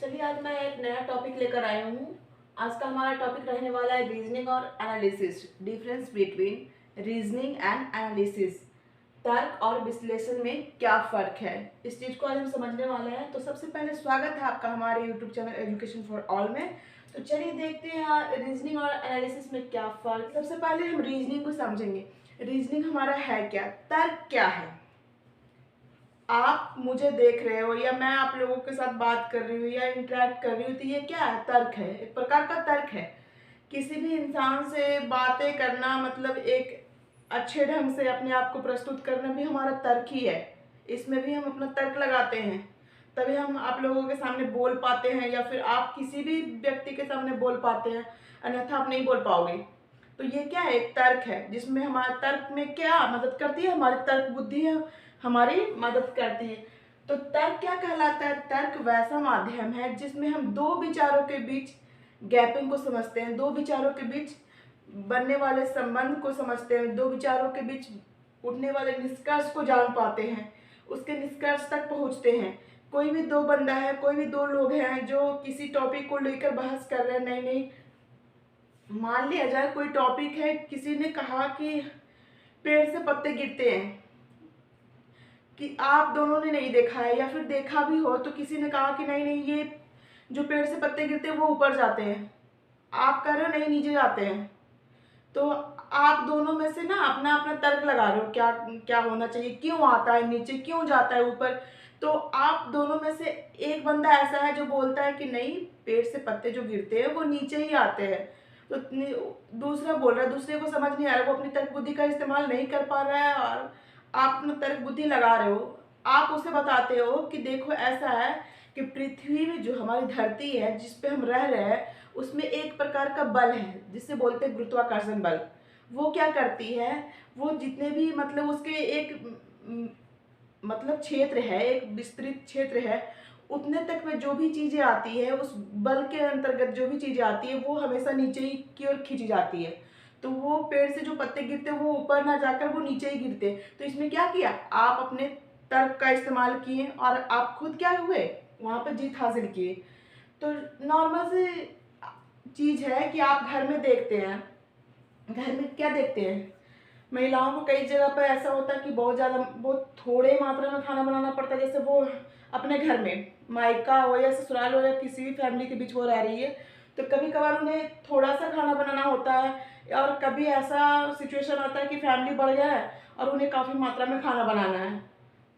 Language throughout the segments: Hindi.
चलिए आज मैं एक नया टॉपिक लेकर आया हूँ। आज का हमारा टॉपिक रहने वाला है रीजनिंग और analysis. Difference between reasoning and analysis. तर्क और विश्लेषण में क्या फ़र्क है, इस चीज़ को आज हम समझने वाले हैं। तो सबसे पहले स्वागत है आपका हमारे YouTube channel education for all में। तो चलिए देखते हैं रीजनिंग और एनालिसिस में क्या फ़र्क। सबसे पहले हम रीजनिंग को समझेंगे। रीजनिंग हमारा है क्या, तर्क क्या है। आप मुझे देख रहे हो या मैं आप लोगों के साथ बात कर रही हूँ या इंटरेक्ट कर रही हूँ, तो ये क्या है, तर्क है, एक प्रकार का तर्क है। किसी भी इंसान से बातें करना मतलब एक अच्छे ढंग से अपने आप को प्रस्तुत करना भी हमारा तर्क ही है। इसमें भी हम अपना तर्क लगाते हैं, तभी हम आप लोगों के सामने बोल पाते हैं या फिर आप किसी भी व्यक्ति के सामने बोल पाते हैं, अन्यथा आप नहीं बोल पाओगे। तो ये क्या है, एक तर्क है जिसमें हमारा तर्क में क्या मदद करती है, हमारी तर्क बुद्धि है, हमारी मदद करती है। तो तर्क क्या कहलाता है, तर्क वैसा माध्यम है जिसमें हम दो विचारों के बीच गैपिंग को समझते हैं, दो विचारों के बीच बनने वाले संबंध को समझते हैं, दो विचारों के बीच उठने वाले निष्कर्ष को जान पाते हैं, उसके निष्कर्ष तक पहुंचते हैं। कोई भी दो बंदा है, कोई भी दो लोग हैं जो किसी टॉपिक को लेकर बहस कर रहे हैं, नहीं नहीं, मान लिया जाए कोई टॉपिक है, किसी ने कहा कि पेड़ से पत्ते गिरते हैं, कि आप दोनों ने नहीं देखा है या फिर देखा भी हो तो किसी ने कहा कि नहीं नहीं, ये जो पेड़ से पत्ते गिरते हैं वो ऊपर जाते हैं, आप कह रहे हो नहीं नीचे जाते हैं। तो आप दोनों में से ना अपना अपना तर्क लगा रहे हो, क्या क्या होना चाहिए, क्यों आता है नीचे, क्यों जाता है ऊपर। तो आप दोनों में से एक बंदा ऐसा है जो बोलता है कि नहीं, पेड़ से पत्ते जो गिरते हैं वो नीचे ही आते हैं। तो दूसरा बोल रहा है, दूसरे को समझ नहीं आ रहा, वो अपनी तर्क बुद्धि का इस्तेमाल नहीं कर पा रहा है और आप अपना तर्क बुद्धि लगा रहे हो। आप उसे बताते हो कि देखो ऐसा है कि पृथ्वी में जो हमारी धरती है जिस पे हम रह रहे हैं, उसमें एक प्रकार का बल है जिसे बोलते हैं गुरुत्वाकर्षण बल। वो क्या करती है, वो जितने भी मतलब उसके एक मतलब क्षेत्र है, एक विस्तृत क्षेत्र है, उतने तक में जो भी चीज़ें आती है उस बल के अंतर्गत, जो भी चीज़ें आती है वो हमेशा नीचे ही की ओर खींची जाती है। तो वो पेड़ से जो पत्ते गिरते हैं वो ऊपर ना जाकर वो नीचे ही गिरते हैं। तो इसमें क्या किया, आप अपने तर्क का इस्तेमाल किए और आप खुद क्या हुए, वहाँ पर जीत हासिल किए। तो नॉर्मल से चीज़ है कि आप घर में देखते हैं, घर में क्या देखते हैं, महिलाओं को कई जगह पर ऐसा होता है कि बहुत थोड़े मात्रा में खाना बनाना पड़ता है। जैसे वो अपने घर में मायका हो या ससुराल हो या किसी भी फैमिली के बीच वो रह रही है, तो कभी कभार उन्हें थोड़ा सा खाना बनाना होता है। और कभी ऐसा सिचुएशन आता है कि फैमिली बढ़ गया है और उन्हें काफ़ी मात्रा में खाना बनाना है।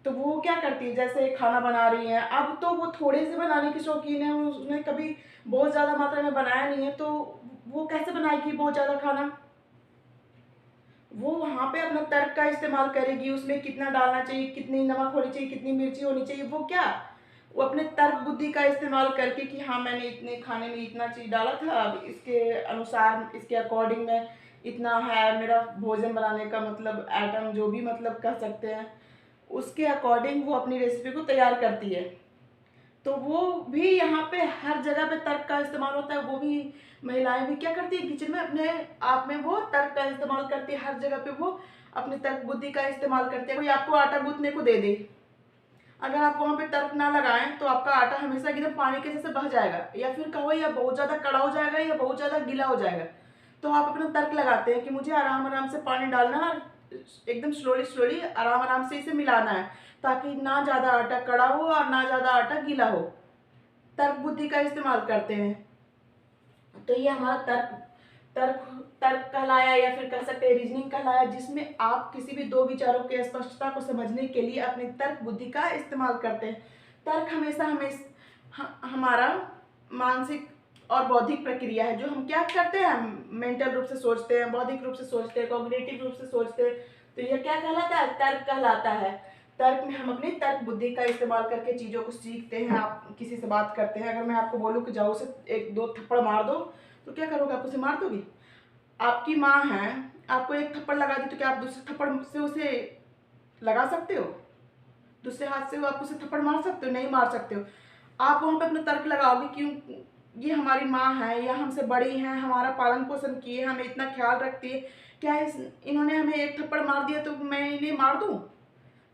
तो वो क्या करती है, जैसे खाना बना रही हैं, अब तो वो थोड़े से बनाने की शौकीन है, उसने कभी बहुत ज़्यादा मात्रा में बनाया नहीं है, तो वो कैसे बनाएगी बहुत ज़्यादा खाना। वो वहाँ पे अपना तर्क का इस्तेमाल करेगी, उसमें कितना डालना चाहिए, कितनी नमक होनी चाहिए, कितनी मिर्ची होनी चाहिए, वो क्या, वो अपने तर्क बुद्धि का इस्तेमाल करके कि हाँ मैंने इतने खाने में इतना चीज़ डाला था, अब इसके अनुसार इसके अकॉर्डिंग में इतना है मेरा भोजन बनाने का मतलब आइटम, जो भी मतलब कह सकते हैं, उसके अकॉर्डिंग वो अपनी रेसिपी को तैयार करती है। तो वो भी यहाँ पे हर जगह पे तर्क का इस्तेमाल होता है। वो भी महिलाएं भी क्या करती है, किचन में अपने आप में वो तर्क का इस्तेमाल करती है, हर जगह पे वो अपने तर्क बुद्धि का इस्तेमाल करते हैं। कोई आपको आटा गूंथने को दे दे, अगर आप वहाँ पे तर्क ना लगाएं तो आपका आटा हमेशा एकदम पानी के जैसे बह जाएगा, या फिर कहो या बहुत ज़्यादा कड़ा हो जाएगा या बहुत ज़्यादा गीला हो जाएगा। तो आप अपना तर्क लगाते हैं कि मुझे आराम आराम से पानी डालना है, एकदम स्लोली स्लोली आराम आराम से इसे मिलाना है, ताकि ना ज़्यादा आटा कड़ा हो और ना ज़्यादा आटा गीला हो। तर्क बुद्धि का इस्तेमाल करते हैं। तो ये हमारा तर्क तर्क तर्क कहलाया, या फिर कह सकते हैं रीजनिंग कहलाया, जिसमें आप किसी भी दो विचारों की स्पष्टता को समझने के लिए अपनी तर्क बुद्धि का इस्तेमाल करते हैं। तर्क हमेशा हमारा मानसिक और बौद्धिक प्रक्रिया है, जो हम क्या करते हैं, मेंटल रूप से सोचते हैं, बौद्धिक रूप से सोचते हैं, कॉग्निटिव रूप से सोचते हैं। तो यह क्या कहलाता है, तर्क कहलाता है। तर्क में हम अपनी तर्क बुद्धि का इस्तेमाल करके चीज़ों को सीखते हैं। आप किसी से बात करते हैं, अगर मैं आपको बोलूँ कि जाओ उसे एक दो थप्पड़ मार दो, तो क्या करोगे, आप उसे मार दोगे। आपकी माँ है, आपको एक थप्पड़ लगा दी, तो क्या आप दूसरे थप्पड़ से उसे लगा सकते हो, दूसरे हाथ से आप उसे थप्पड़ मार सकते हो, नहीं मार सकते हो। आप वहाँ पे अपना तर्क लगाओगे, क्यों, ये हमारी माँ है या हमसे बड़ी हैं, हमारा पालन पोषण किए, हमें इतना ख्याल रखती है, क्या इन्होंने हमें एक थप्पड़ मार दिया तो मैं इन्हें मार दूँ।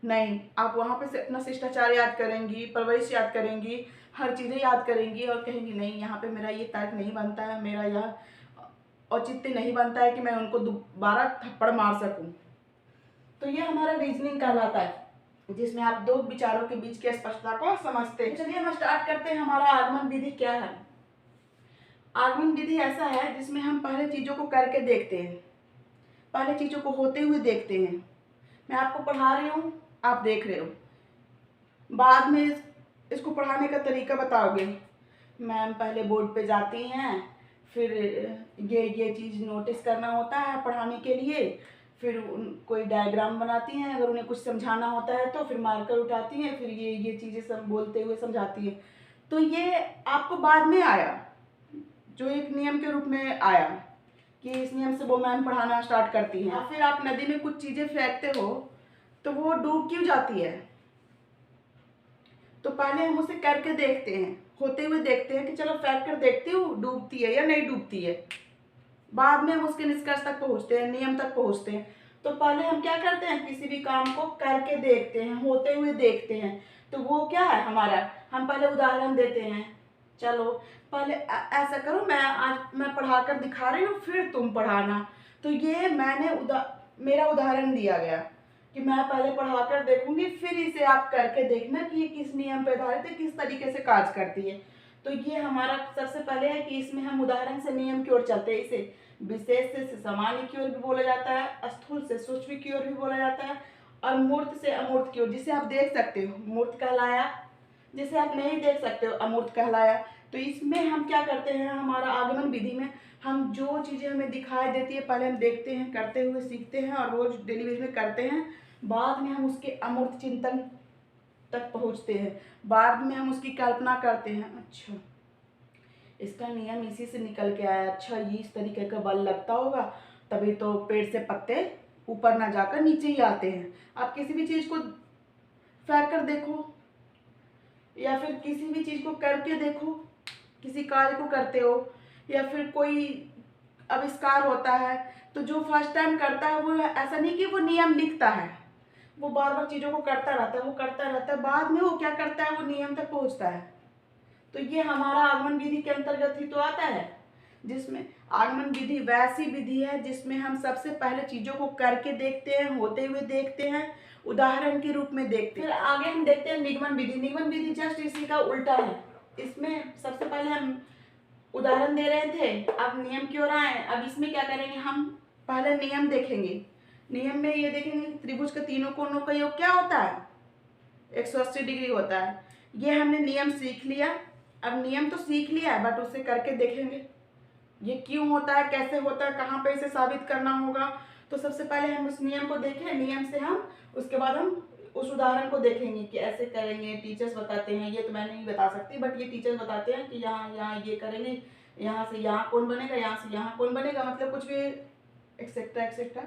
नहीं, आप वहाँ पे से अपना शिष्टाचार याद करेंगी, परवरिश याद करेंगी, हर चीज़ें याद करेंगी और कहेंगी नहीं यहाँ पे मेरा ये तर्क नहीं बनता है, मेरा यह औचित्य नहीं बनता है कि मैं उनको दोबारा थप्पड़ मार सकूं। तो ये हमारा रीजनिंग कहलाता है, जिसमें आप दो विचारों के बीच की स्पष्टता को समझते हैं। चलिए हम स्टार्ट करते हैं। हमारा आगमन विधि क्या है? आगमन विधि ऐसा है जिसमें हम पहले चीज़ों को करके देखते हैं, पहले चीज़ों को होते हुए देखते हैं। मैं आपको पढ़ा रही हूँ, आप देख रहे हो, बाद में इसको पढ़ाने का तरीका बताओगे। मैम पहले बोर्ड पे जाती हैं, फिर ये चीज़ नोटिस करना होता है पढ़ाने के लिए, फिर कोई डायग्राम बनाती हैं, अगर उन्हें कुछ समझाना होता है तो फिर मार्कर उठाती हैं, फिर ये चीज़ें सब बोलते हुए समझाती हैं। तो ये आपको बाद में आया, जो एक नियम के रूप में आया कि इस नियम से वो मैम पढ़ाना स्टार्ट करती हैं। फिर आप नदी में कुछ चीज़ें फेंकते हो तो वो डूब क्यों जाती है? तो पहले हम उसे करके देखते हैं, होते हुए देखते हैं कि चलो फेंक कर देखती हूँ डूबती है या नहीं डूबती है। बाद में हम उसके निष्कर्ष तक पहुँचते हैं, नियम तक पहुँचते हैं। तो पहले हम क्या करते हैं, किसी भी काम को करके देखते हैं, होते हुए देखते हैं। तो वो क्या है हमारा, हम पहले उदाहरण देते हैं। चलो पहले ऐसा करो, मैं पढ़ा कर दिखा रही हूँ, फिर तुम पढ़ाना। तो ये मेरा उदाहरण दिया गया कि मैं पहले पढ़ा कर देखूंगी, फिर इसे आप करके देखना कि ये किस नियम पर आधारित है, किस तरीके से कार्य करती है। तो ये हमारा सबसे पहले है कि इसमें हम उदाहरण से नियम की ओर चलते हैं। इसे विशेष से सामान्य की ओर भी बोला जाता है, स्थूल से सूक्ष्म की ओर भी बोला जाता है, और मूर्त से अमूर्त की ओर। जिसे आप देख सकते हो मूर्त कहलाया, जिसे आप नहीं देख सकते हो अमूर्त कहलाया। तो इसमें हम क्या करते हैं, हमारा आगमन विधि में हम जो चीज़ें हमें दिखाई देती है पहले हम देखते हैं, करते हुए सीखते हैं और रोज डेली बेस में करते हैं। बाद में हम उसके अमूर्त चिंतन तक पहुंचते हैं, बाद में हम उसकी कल्पना करते हैं। अच्छा इसका नियम इसी से निकल के आया, अच्छा ये इस तरीके का बल लगता होगा, तभी तो पेड़ से पत्ते ऊपर ना जाकर नीचे ही आते हैं। आप किसी भी चीज़ को फेंक कर देखो या फिर किसी भी चीज़ को करके देखो, किसी कार्य को करते हो या फिर कोई आविष्कार होता है, तो जो फर्स्ट टाइम करता है वो ऐसा नहीं कि वो नियम लिखता है, वो बार बार चीज़ों को करता रहता है, वो करता रहता है, बाद में वो क्या करता है, वो नियम तक पहुंचता है। तो ये हमारा आगमन विधि के अंतर्गत ही तो आता है, जिसमें आगमन विधि वैसी विधि है जिसमें हम सबसे पहले चीज़ों को करके देखते हैं, होते हुए देखते हैं, उदाहरण के रूप में देखते हैं। फिर आगे हम देखते हैं निगमन विधि। निगमन विधि जस्ट इसी का उल्टा है। इसमें सबसे पहले हम उदाहरण दे रहे थे, अब नियम की ओर आए। अब इसमें क्या करेंगे, हम पहले नियम देखेंगे। नियम में ये देखेंगे त्रिभुज के तीनों कोणों का योग क्या होता है, 180 डिग्री होता है। ये हमने नियम सीख लिया। अब नियम तो सीख लिया है बट उसे करके देखेंगे ये क्यों होता है, कैसे होता है, कहाँ पे इसे साबित करना होगा। तो सबसे पहले हम उस नियम को देखें, नियम से हम उसके बाद हम उस उदाहरण को देखेंगे कि ऐसे करेंगे। टीचर्स बताते हैं, ये तो मैं नहीं बता सकती बट ये टीचर्स बताते हैं कि यहाँ यहाँ ये करेंगे, यहाँ से यहाँ कौन बनेगा, यहाँ से यहाँ कौन बनेगा, मतलब कुछ भी एक्सेट्रा एक्सेट्रा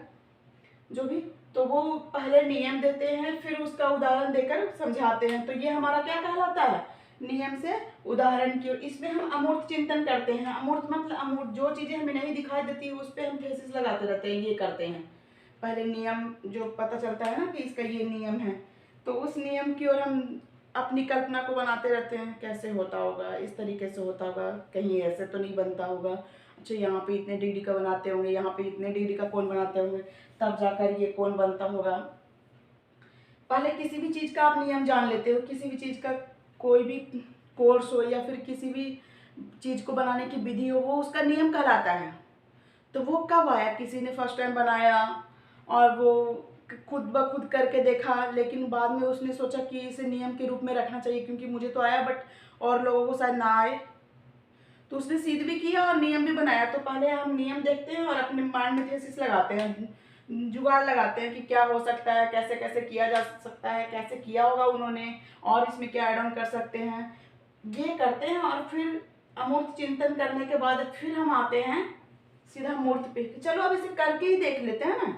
जो भी। तो वो पहले नियम देते हैं, फिर उसका उदाहरण देकर समझाते हैं। तो ये हमारा क्या कहलाता है, नियम से उदाहरण की ओर। इसमें हम अमूर्त चिंतन करते हैं। अमूर्त मतलब अमूर्त, जो चीज़ें हमें नहीं दिखाई देती उस पर हम थेसिस लगाते रहते हैं, ये करते हैं। पहले नियम जो पता चलता है ना कि इसका ये नियम है, तो उस नियम की ओर हम अपनी कल्पना को बनाते रहते हैं, कैसे होता होगा, इस तरीके से होता होगा, कहीं ऐसे तो नहीं बनता होगा। अच्छा यहाँ पे इतने डिग्री का बनाते होंगे, यहाँ पे इतने डिग्री का कोण बनाते होंगे, तब जाकर ये कोण बनता होगा। पहले किसी भी चीज़ का आप नियम जान लेते हो, किसी भी चीज़ का कोई भी कोर्स हो या फिर किसी भी चीज़ को बनाने की विधि हो, वो उसका नियम कहलाता है। तो वो कब आया, किसी ने फर्स्ट टाइम बनाया और वो खुद ब खुद करके देखा, लेकिन बाद में उसने सोचा कि इसे नियम के रूप में रखना चाहिए क्योंकि मुझे तो आया बट और लोगों को शायद ना आए, तो उसने सिद्ध भी किया और नियम भी बनाया। तो पहले हम नियम देखते हैं और अपने माइंड में थेसिस लगाते हैं, जुगाड़ लगाते हैं कि क्या हो सकता है, कैसे कैसे किया जा सकता है, कैसे किया होगा उन्होंने, और इसमें क्या ऐड ऑन कर सकते हैं, ये करते हैं। और फिर अमूर्त चिंतन करने के बाद फिर हम आते हैं सीधा मूर्त पे। चलो अब इसे करके ही देख लेते हैं ना।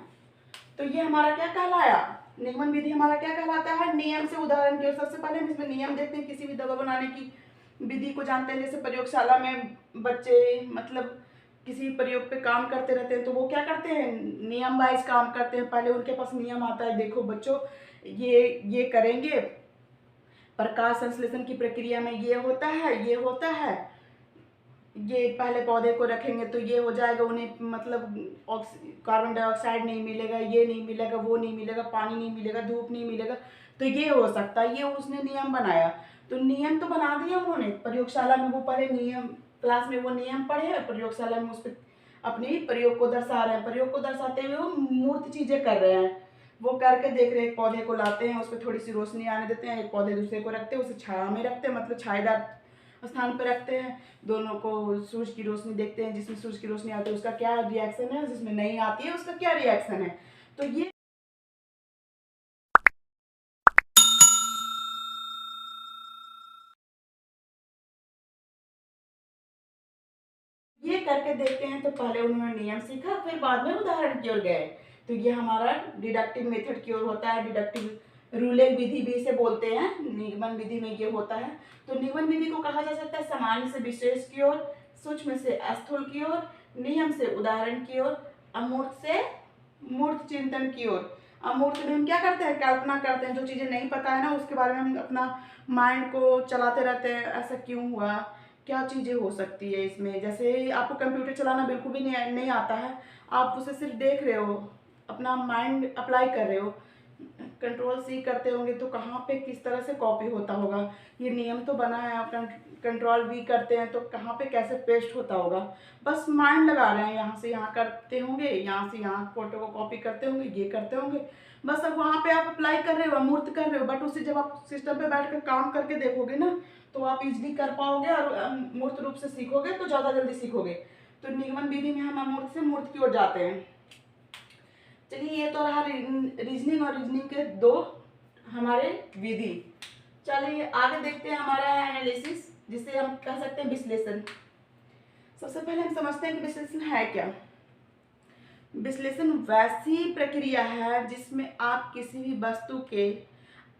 तो ये हमारा क्या कहलाया, निगमन विधि हमारा क्या कहलाता है, नियम से उदाहरण की ओर। सबसे पहले हम इसमें नियम देखते हैं, किसी भी दवा बनाने की विधि को जानते हैं। जैसे प्रयोगशाला में बच्चे मतलब किसी प्रयोग पे काम करते रहते हैं, तो वो क्या करते हैं, नियम वाइज काम करते हैं। पहले उनके पास नियम आता है, देखो बच्चों ये करेंगे, प्रकाश संश्लेषण की प्रक्रिया में ये होता है, ये होता है, ये पहले पौधे को रखेंगे तो ये हो जाएगा, उन्हें मतलब कार्बन डाइऑक्साइड नहीं मिलेगा, ये नहीं मिलेगा, वो नहीं मिलेगा, पानी नहीं मिलेगा, धूप नहीं मिलेगा, तो ये हो सकता है। ये उसने नियम बनाया, तो नियम तो बना दिया उन्होंने। प्रयोगशाला में वो पढ़े नियम, क्लास में वो नियम पढ़े हैं, प्रयोगशाला में उस पर अपनी प्रयोग को दर्शा रहे हैं। प्रयोग को दर्शाते हुए वो मूर्त चीजें कर रहे हैं, वो करके देख रहे हैं। एक पौधे को लाते हैं, उस पर थोड़ी सी रोशनी आने देते हैं, एक पौधे दूसरे को रखते हैं, उसे छाया में रखते हैं, मतलब छायादार स्थान पर रखते हैं। दोनों को सूरज की रोशनी देखते हैं, जिसमें सूरज की रोशनी आती है उसका क्या रिएक्शन है, जिसमें नहीं आती है उसका क्या रिएक्शन है। तो ये करके देखते हैं। तो पहले उन्होंने नियम सीखा, फिर बाद में उदाहरण की ओर गए। तो ये हमारा डिडक्टिव मेथड की ओर होता है। डिडक्टिव रूलिंग विधि भी इसे बोलते हैं। निगमन विधि में ये होता है। तो निगमन विधि को कहा जा सकता है सामान्य से विशेष की ओर, सूक्ष्म से स्थूल की ओर, नियम से उदाहरण की ओर, अमूर्त से मूर्त चिंतन की ओर। अमूर्त में हम क्या करते हैं, कल्पना करते हैं। जो चीजें नहीं पता है ना, उसके बारे में हम अपना माइंड को चलाते रहते हैं, ऐसा क्यों हुआ, क्या चीज़ें हो सकती है इसमें। जैसे आपको कंप्यूटर चलाना बिल्कुल भी नहीं आता है, आप उसे सिर्फ देख रहे हो, अपना माइंड अप्लाई कर रहे हो, कंट्रोल सी करते होंगे तो कहाँ पे किस तरह से कॉपी होता होगा। ये नियम तो बना है, आप कंट्रोल वी करते हैं तो कहाँ पे कैसे पेस्ट होता होगा। बस माइंड लगा रहे हैं, यहाँ से यहाँ करते होंगे, यहाँ से यहाँ फोटो को कॉपी करते होंगे, ये करते होंगे। बस अब वहाँ पे आप अप्लाई कर रहे हो, अमूर्त कर रहे हो। बट उसे जब आप सिस्टम पे बैठ कर काम करके देखोगे ना, तो आप इजिली कर पाओगे और मूर्त रूप से सीखोगे तो ज़्यादा जल्दी सीखोगे। तो निगमन विधि में हम अमूर्त से मूर्त की ओर जाते हैं। चलिए, ये तो रहा रीजनिंग और रीजनिंग के दो हमारे विधि। चलिए आगे देखते हैं, हमारा है एनालिसिस, जिसे हम कह सकते हैं विश्लेषण। सबसे पहले हम समझते हैं कि विश्लेषण है क्या। विश्लेषण वैसी प्रक्रिया है जिसमें आप किसी भी वस्तु के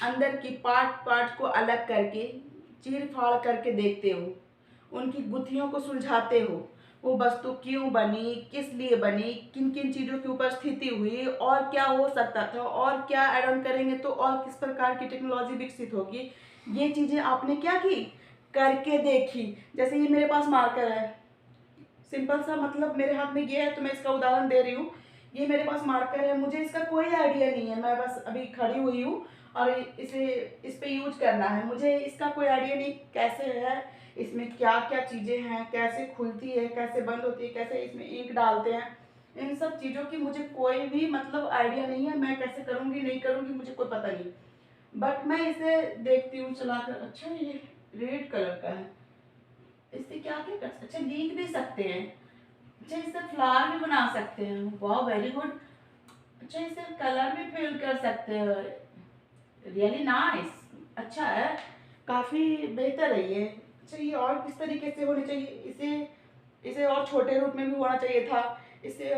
अंदर की पार्ट को अलग करके चीर फाड़ करके देखते हो, उनकी गुत्थियों को सुलझाते हो। वो वस्तु क्यों बनी, किस लिए बनी, किन किन चीज़ों की उपस्थिति हुई, और क्या हो सकता था, और क्या ऐड ऑन करेंगे तो और किस प्रकार की टेक्नोलॉजी विकसित होगी। ये चीज़ें आपने क्या की, करके देखी। जैसे ये मेरे पास मार्कर है, सिंपल सा, मतलब मेरे हाथ में ये है तो मैं इसका उदाहरण दे रही हूँ। ये मेरे पास मार्कर है, मुझे इसका कोई आइडिया नहीं है, मैं बस अभी खड़ी हुई हूँ और इस पे यूज करना है। मुझे इसका कोई आइडिया नहीं कैसे है, इसमें क्या क्या चीज़ें हैं, कैसे खुलती है, कैसे बंद होती है, कैसे इसमें इंक डालते हैं, इन सब चीज़ों की मुझे कोई भी मतलब आइडिया नहीं है। मैं कैसे करूँगी नहीं करूँगी मुझे कोई पता नहीं। बट मैं इसे देखती हूँ चलाकर, अच्छा ये रेड कलर का है, इससे क्या क्या कर सकते, अच्छा लिख भी सकते हैं, अच्छा इससे फ्लावर भी बना सकते हैं, वाह वेरी गुड। अच्छा इससे कलर भी फिल कर सकते हैं, रियली नाइस, अच्छा है, काफ़ी बेहतर है ये। अच्छा ये और किस तरीके से होनी चाहिए, इसे और छोटे रूप में भी होना चाहिए था, इसे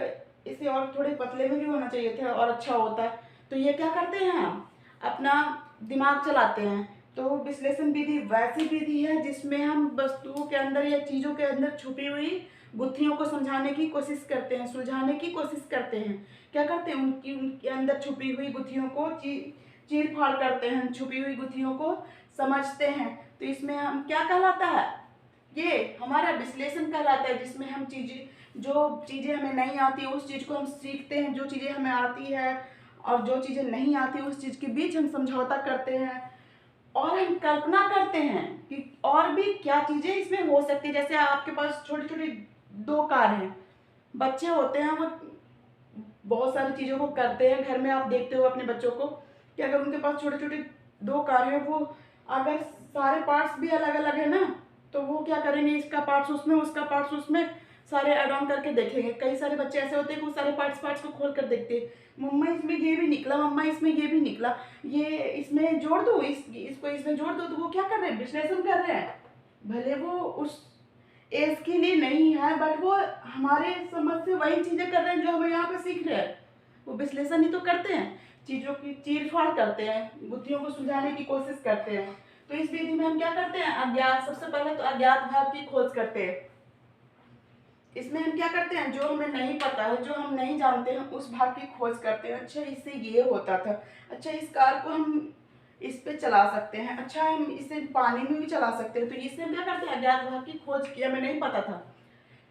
इसे और थोड़े पतले में भी होना चाहिए था और अच्छा होता। तो ये क्या करते हैं, हम अपना दिमाग चलाते हैं। तो विश्लेषण विधि वैसी विधि है जिसमें हम वस्तुओं के अंदर या चीज़ों के अंदर छुपी हुई गुत्थियों को समझाने की कोशिश करते हैं, सुलझाने की कोशिश करते हैं। क्या करते हैं, उनके अंदर छुपी हुई गुत्थियों को चीर फाड़ करते हैं, छुपी हुई गुत्थियों को समझते हैं। तो इसमें हम क्या कहलाता है, ये हमारा विश्लेषण कहलाता है, जिसमें हम जो चीज़ें हमें नहीं आती उस चीज़ को हम सीखते हैं, जो चीज़ें हमें आती है और जो चीज़ें नहीं आती उस चीज़ के बीच हम समझौता करते हैं और हम कल्पना करते हैं कि और भी क्या चीज़ें इसमें हो सकती है। जैसे आपके पास छोटी छोटी दो कार हैं, बच्चे होते हैं, वो बहुत सारी चीज़ों को करते हैं। घर में आप देखते हो अपने बच्चों को कि अगर उनके पास छोटे छोटे दो कार हैं, वो अगर सारे पार्ट्स भी अलग अलग है ना, तो वो क्या करेंगे, इसका पार्ट्स उसमें, उसका पार्ट्स उसमें, सारे ऐड ऑन करके देखेंगे। कई सारे बच्चे ऐसे होते हैं कि वो सारे पार्ट्स को खोल कर देखते हैं, मम्मा इसमें ये भी निकला, मम्मा इसमें ये भी निकला, ये इसमें जोड़ दो, इसको इसमें जोड़ दो। तो वो क्या कर रहे हैं, विश्लेषण कर रहे हैं। भले वो उस एज के लिए नहीं है, बट वो हमारे समझ से वही चीजें कर रहे हैं जो हम यहाँ पे सीख रहे हैं। वो विश्लेषण ही तो करते हैं, चीजों की चीर फाड़ करते हैं, बुद्धियों को सुलझाने की कोशिश करते हैं। तो इस विधि में हम क्या करते हैं, अज्ञात, सबसे पहले तो अज्ञात भाग की खोज करते हैं। इसमें हम क्या करते हैं, जो हमें नहीं पता है, जो हम नहीं जानते हैं, उस भाग की खोज करते हैं। अच्छा इससे ये होता था, अच्छा इस कार को हम इस पे चला सकते हैं। अच्छा, हम इसे पानी में भी चला सकते हैं। तो इससे हम क्या करते हैं, अज्ञात भाग की खोज की, हमें नहीं पता था।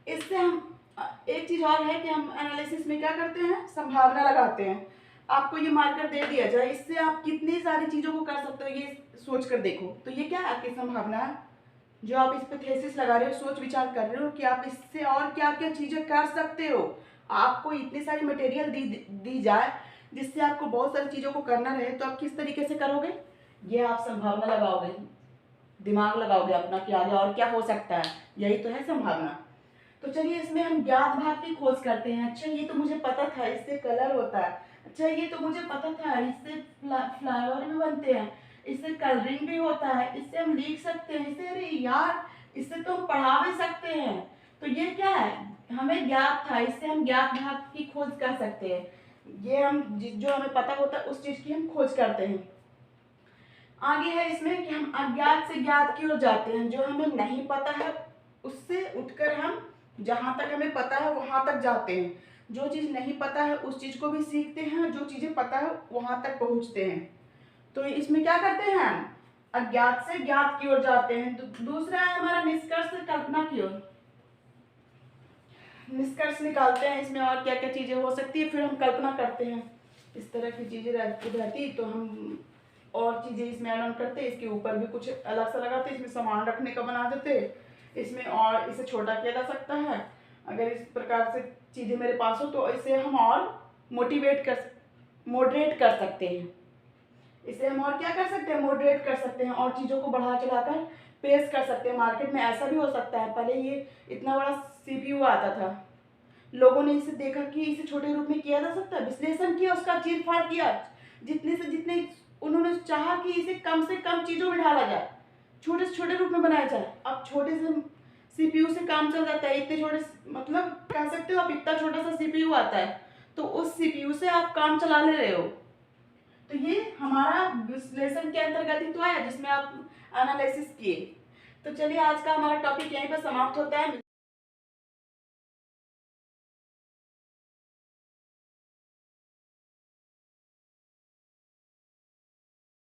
इससे हम एक चीज़ और है कि हम एनालिसिस में क्या करते हैं, संभावना लगाते हैं। आपको ये मार्कर दे दिया जाए, इससे आप कितनी सारी चीज़ों को कर सकते हो, ये सोच कर देखो। तो ये क्या है, आपकी संभावना है जो आप इस पे थेसिस लगा रहे हो, सोच विचार कर रहे हो कि आप इससे और क्या क्या चीज़ें कर सकते हो। आपको इतनी सारी मटेरियल दी जाए जिससे आपको बहुत सारी चीज़ों को करना रहे, तो आप किस तरीके से करोगे, ये आप संभावना लगाओगे, दिमाग लगाओगे अपना कि आगे और क्या हो सकता है। यही तो है संभावना। तो चलिए इसमें हम ज्ञात भाग की खोज करते हैं। अच्छा, ये तो मुझे पता था इससे कलर होता है। अच्छा, ये तो मुझे पता था इससे फ्लावर भी बनते हैं, इससे कलरिंग भी होता है, इससे हम लिख सकते हैं, इससे अरे यार इससे तो हम पढ़ा भी सकते हैं। तो ये क्या है, हमें ज्ञात था, इससे हम ज्ञात भाग की खोज कर सकते हैं। ये हम जो हमें पता होता है उस चीज की हम खोज करते हैं। आगे है इसमें कि हम अज्ञात से ज्ञात की ओर जाते हैं। जो हमें नहीं पता है उससे उठकर हम जहां तक हमें पता है वहां तक जाते हैं। जो चीज नहीं पता है उस चीज को भी सीखते हैं, जो चीजें पता है वहां तक पहुंचते हैं। तो इसमें क्या करते हैं, हम अज्ञात से ज्ञात की ओर जाते हैं। दूसरा है हमारा निष्कर्ष से कल्पना की ओर, निष्कर्ष निकालते हैं इसमें और क्या क्या चीजें हो सकती है, फिर हम कल्पना करते हैं। इस तरह की चीजें रहती तो हम और चीजें इसमें ऐड ऑन करते, इसके ऊपर भी कुछ अलग सा लगाते, इसमें सामान रखने का बना देते, इसमें और इसे छोटा किया जा सकता है। अगर इस प्रकार से चीजें मेरे पास हो तो इसे हम और मॉडरेट कर सकते हैं। इसे हम और क्या कर सकते हैं, मॉडरेट कर सकते हैं और चीज़ों को बढ़ा चढ़ाकर पेश कर सकते हैं। मार्केट में ऐसा भी हो सकता है, पहले ये इतना बड़ा सीपीयू आता था, लोगों ने इसे देखा कि इसे छोटे रूप में किया जा सकता है, विश्लेषण किया, उसका चीरफाड़ किया, जितने से जितने उन्होंने चाहा कि इसे कम से कम चीज़ों में ढाला जाए, छोटे से छोटे रूप में बनाया जाए। अब छोटे से सीपीयू से काम चल जाता है, इतने छोटे, मतलब कह सकते हो आप इतना छोटा सा सीपीयू आता है, तो उस सीपीयू से आप काम चला ले रहे हो। तो ये हमारा विश्लेषण के अंतर्गत ही तो आया जिसमें आप एनालिसिस किए। तो चलिए आज का हमारा टॉपिक यहीं पर समाप्त होता है।